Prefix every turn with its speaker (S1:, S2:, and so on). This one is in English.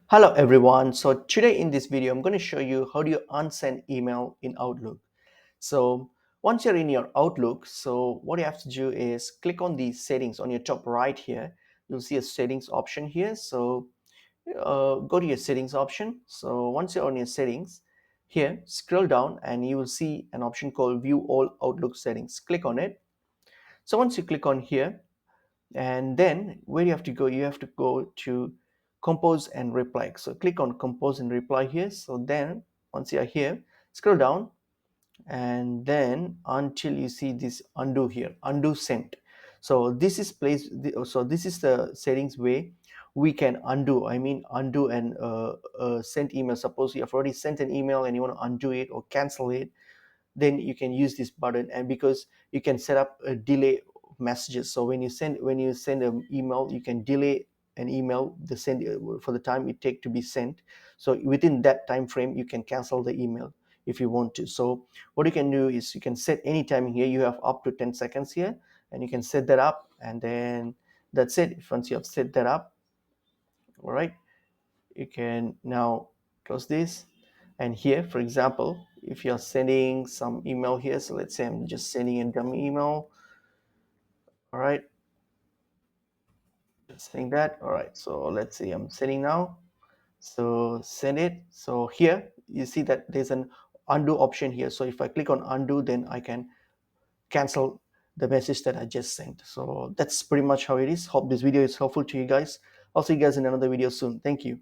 S1: Hello everyone. So today in this video, I'm going to show you how do you unsend email in Outlook. So once you're in your Outlook, so what you have to do is click on the settings on your top right here. You'll see a settings option here. So go to your settings option. So once you're on your settings here, scroll down and you will see an option called view all Outlook settings. Click on it. So once you click on here, and then where you have to go to compose and reply. So click on compose and reply here. So then once you are here, scroll down and then until you see this undo here, undo sent. So this is this is the settings way we can undo, undo and send email. Suppose you have already sent an email and you want to undo it or cancel it, then you can use this button. And because you can set up a delay messages, so when you send an email, you can delay an email the send for the time it take to be sent. So within that time frame you can cancel the email if you want to. So what you can do is you can set any timing here. You have up to 10 seconds here, and you can set that up, and then that's it. Once you have set that up, all right, you can now close this. And here, for example, if you're sending some email here, so let's say I'm just sending a dummy email. All right, just saying that. All right, so let's see, I'm sending now. So send it. So here you see that there's an undo option here. So if I click on undo, then I can cancel the message that I just sent. So that's pretty much how it is. Hope this video is helpful to you guys. I'll see you guys in another video soon. Thank you.